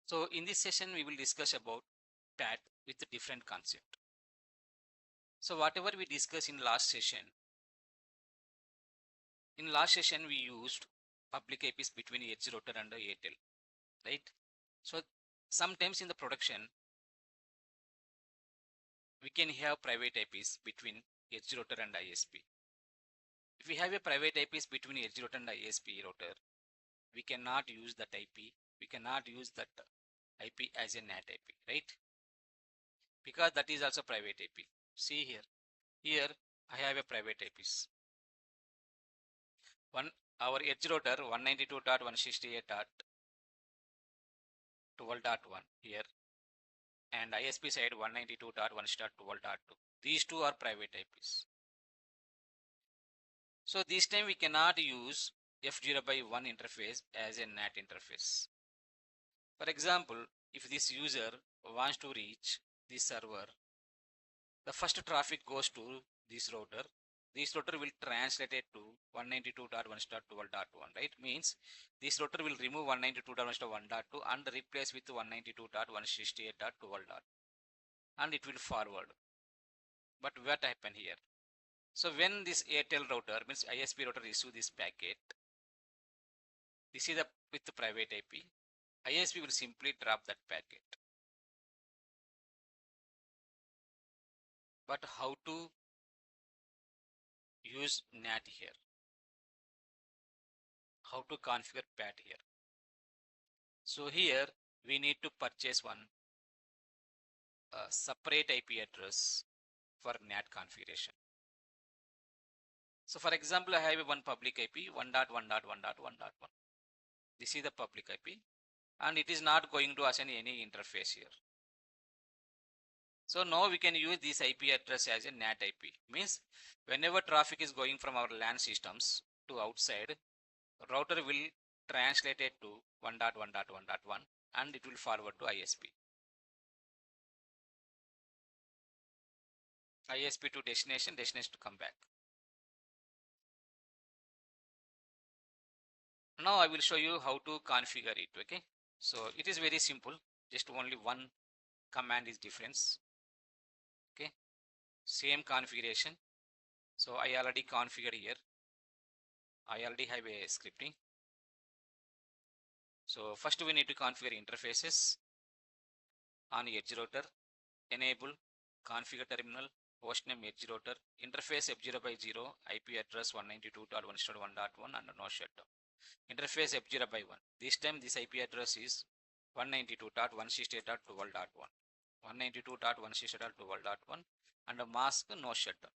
So in this session, we will discuss about that with a different concept. So whatever we discussed in last session, we used public IPs between edge router and the Airtel, right? So sometimes in the production, we can have private IPs between edge router and ISP. If we have a private IPs between edge router and ISP router, we cannot use that IP. We cannot use that IP as a NAT IP, right? Because that is also private IP. See here. Here I have a private IPs. Our edge router 192.168.12.1 here, and ISP side 192.1.12.2. These two are private IPs. So this time we cannot use F0/1 interface as a NAT interface. For example, if this user wants to reach this server, the first traffic goes to this router. This router will translate it to 192.1.12.1, right? Means this router will remove 192.1.1.2 and replace with 192.168.12. And it will forward. But what happened here? So when this Airtel router, means ISP router, issue this packet, this is with the private IP, ISP will simply drop that packet. But how to use NAT here? How to configure PAT here? So here we need to purchase one separate IP address for NAT configuration. So for example, I have one public IP 1.1.1.1.1. This is the public IP, and it is not going to assign any interface here. So now we can use this IP address as a NAT IP. Means whenever traffic is going from our LAN systems to outside, router will translate it to 1.1.1.1 and it will forward to ISP. ISP to destination, destination to come back. Now I will show you how to configure it. Okay, so it is very simple. Just only one command is difference. Okay, same configuration. So I already configured here. I already have a scripting. So first we need to configure interfaces on edge router. Enable configure terminal, hostname edge router, interface F0/0, IP address 192.1.1.1 and no shutdown. Interface F0/1. This time this IP address is 192.168.12.1. 192.168.12.1 and a mask no shutdown.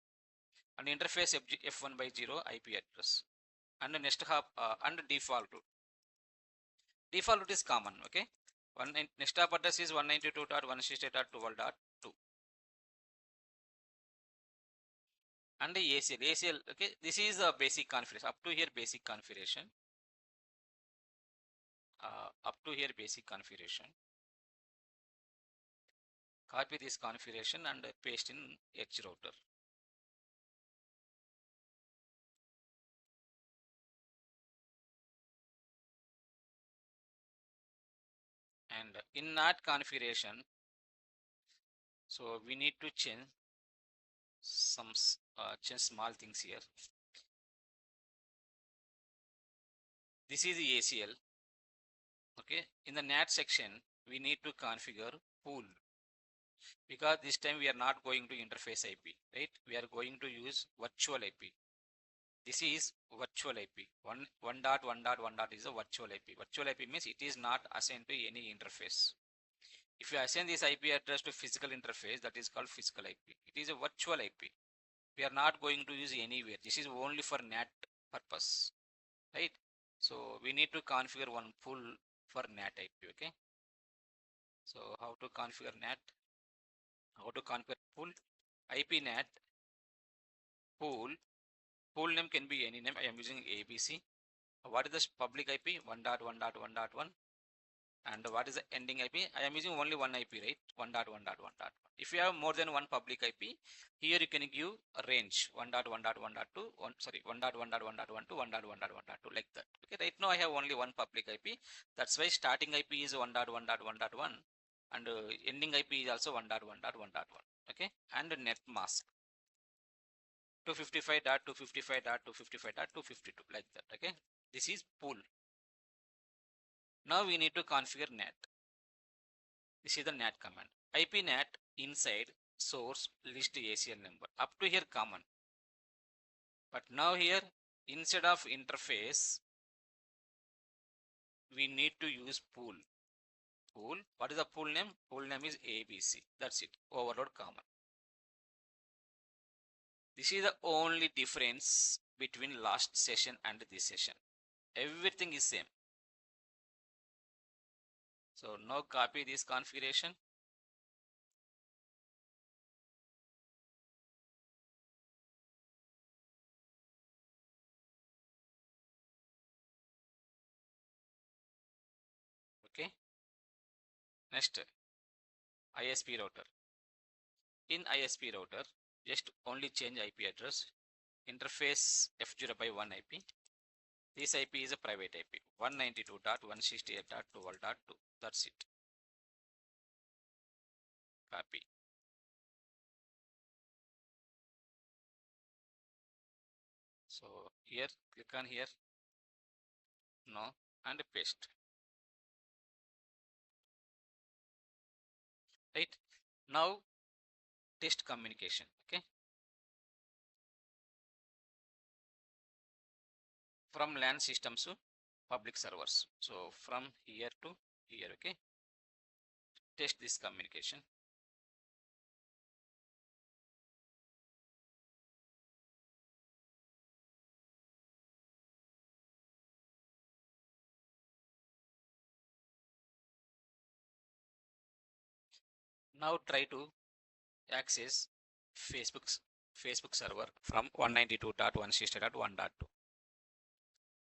And interface F1/0 IP address. And the next hop and default route. Default route is common. Okay. Next hop address is 192.168.12.2. And the ACL. Okay, this is a basic configuration. Up to here basic configuration. Copy this configuration and paste in edge router. And in NAT configuration, so we need to change some small things here. This is the ACL. Okay, in the NAT section we need to configure pool, because this time we are not going to interface IP, right? We are going to use virtual IP. This is virtual IP. 1.1.1. is a virtual IP. Virtual IP means it is not assigned to any interface. If you assign this IP address to physical interface, that is called physical IP. It is a virtual IP. We are not going to use anywhere. This is only for NAT purpose, right? So we need to configure one pool for NAT IP. Okay. So how to configure NAT? How to configure pool? IP NAT pool. Pool name can be any name. I am using ABC. What is the public IP? 1.1.1.1 and And what is the ending IP? I am using only one IP, right? 1.1.1.1. If you have more than one public IP, here you can give a range 1.1.1.2, 1.1.1.1 to 1.1.1.2, like that. Okay, right now I have only one public IP. That's why starting IP is 1.1.1.1 and ending IP is also 1.1.1.1. Okay, and net mask 255.255.255.252, like that. Okay, this is pool. Now we need to configure NAT. This is the NAT command. IP NAT inside source list ACL number. Up to here common. But now here instead of interface, we need to use pool. Pool. What is the pool name? Pool name is ABC. That's it. Overload common. This is the only difference between last session and this session. Everything is same. So now copy this configuration. Okay. Next, ISP router. In ISP router, just only change IP address. Interface F0 by 1 IP. This IP is a private IP. 192.168.12.2. That's it. Copy. So here, click on here. No, and paste. Right. Now, test communication. Okay. From LAN systems to public servers. So from here to here. Okay. Test this communication. Now try to access Facebook server from 192.168.1.2.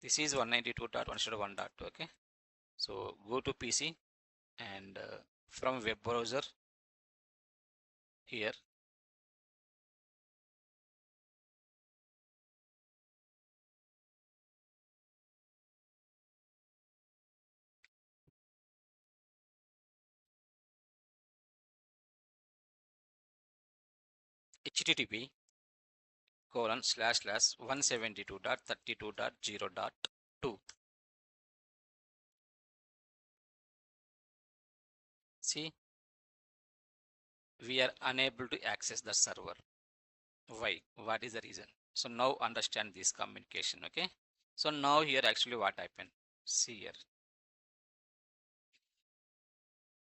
This is 192.168.1.2. Okay. So go to PC and from web browser here, http://172.32.0.2. See, we are unable to access the server. Why? What is the reason? So now understand this communication. Okay. So now here actually what happened? See here.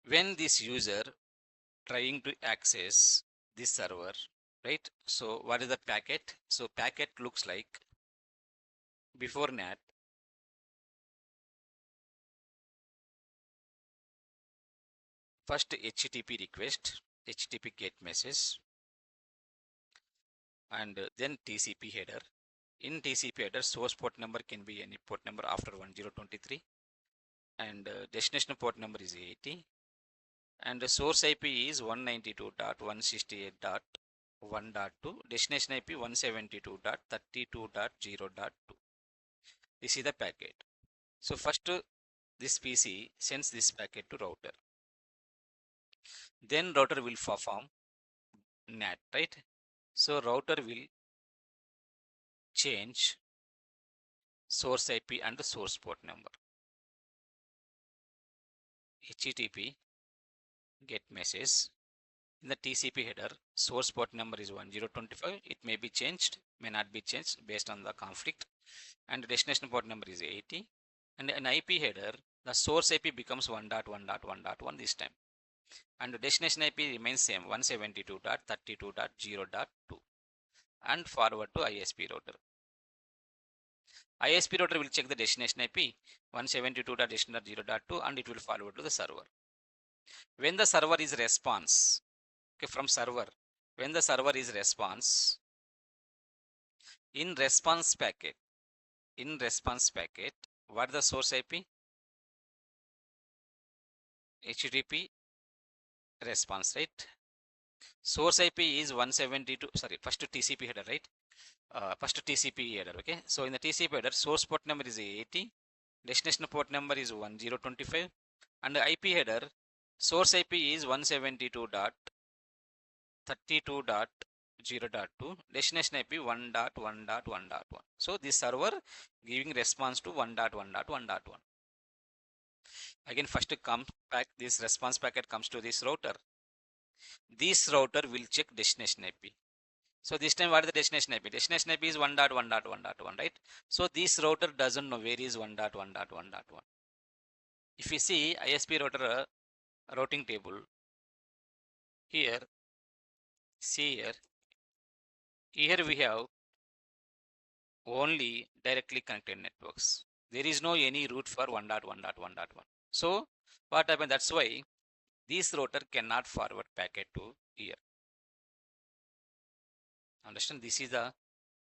When this user trying to access this server, right? So what is the packet? So packet looks like before NAT. First HTTP request, HTTP get message, and then TCP header. In TCP header, source port number can be any port number after 1023, and destination port number is 80, and the source IP is 192.168.1.2, destination IP 172.32.0.2. This is the packet. So first this PC sends this packet to router. Then router will perform NAT, right? So router will change source IP and the source port number. HTTP get message. In the TCP header, source port number is 1025. It may be changed, may not be changed based on the conflict. And the destination port number is 80. And in IP header, the source IP becomes 1.1.1.1 this time. And the destination IP remains same, 172.32.0.2. And forward to ISP router. ISP router will check the destination IP 172.0.2 and it will forward to the server. When the server is response, okay, from server, when the server is response, in response packet, what is the source IP? HTTP response, right? Source IP is 172, sorry, first TCP header, right? First TCP header, okay? So in the TCP header, source port number is 80, destination port number is 1025, and the IP header, source IP is 172.32.0.2, destination IP 1.1.1.1. So this server giving response to 1.1.1.1. Again, first comes back, this response packet comes to this router. This router will check destination IP. So this time what is the destination IP? Destination IP is 1.1.1.1, right? So this router doesn't know where is 1.1.1.1. If you see ISP router routing table, here, see here we have only directly connected networks. There is no any route for 1.1.1.1. So what happened? That's why this router cannot forward packet to here. Understand? This is the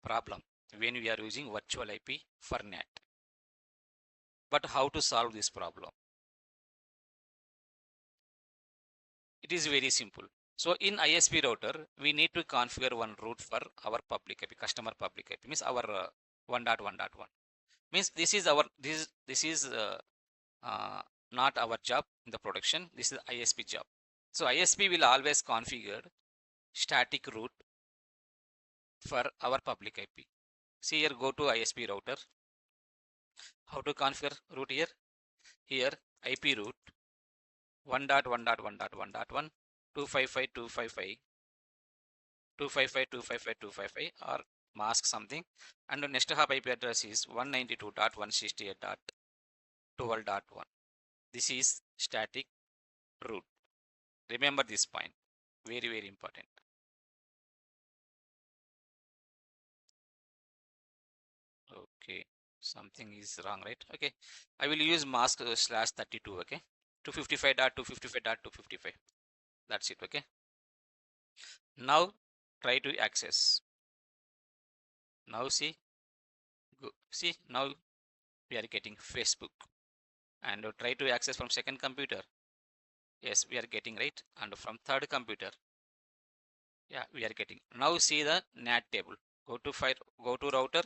problem when we are using virtual IP for NAT. But how to solve this problem? It is very simple. So in ISP router, we need to configure one route for our public IP, customer public IP, means our 1.1.1. Means this is our this is not our job in the production. This is ISP job. So ISP will always configure static route for our public IP. See here, go to ISP router. How to configure route here? Here IP route 1.1.1.1.1, 255.255.255.255.255 or mask something, and the next hop IP address is 192.168.12.1. This is static route. Remember this point, very important. Okay, something is wrong, right? Okay, I will use mask /32. Okay, 255.255.255. That's it. Okay, now try to access. Now see, see now we are getting Facebook, and try to access from second computer. Yes, we are getting, right, and from third computer. Yeah, we are getting. Now see the NAT table. Go to file, go to router,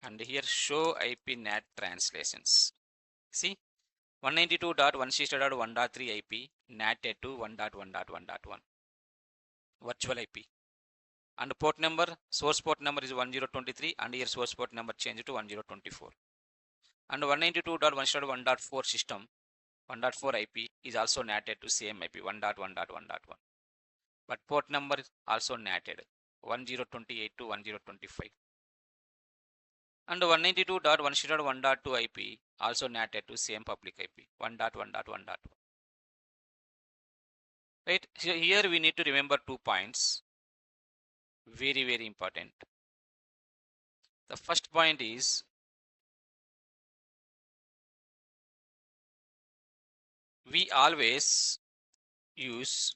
and here show IP NAT translations. See 192.168.1.3 IP NAT to 1.1.1.1 virtual IP, and port number, source port number is 1023, and here source port number changed to 1024, and 192.168.1.4 system 1.4 IP is also NATed to same IP 1.1.1.1, but port number is also NATed 1028 to 1025, and 192.168.1.2 IP also NATed to same public IP 1.1.1.1. Right, so here we need to remember 2 points, very important. The first point is we always use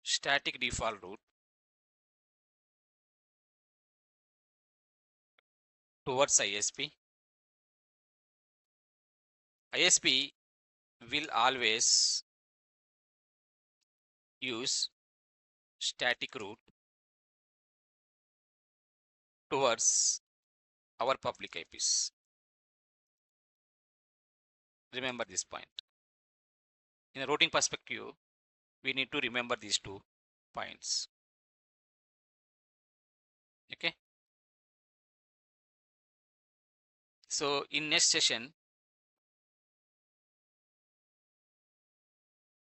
static default route towards ISP. ISP will always use static route towards our public IPs. Remember this point. In a routing perspective, we need to remember these 2 points. Okay. So in next session,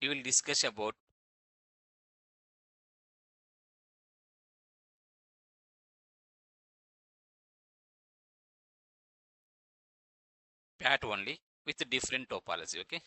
we will discuss about PAT only with different topology. Okay.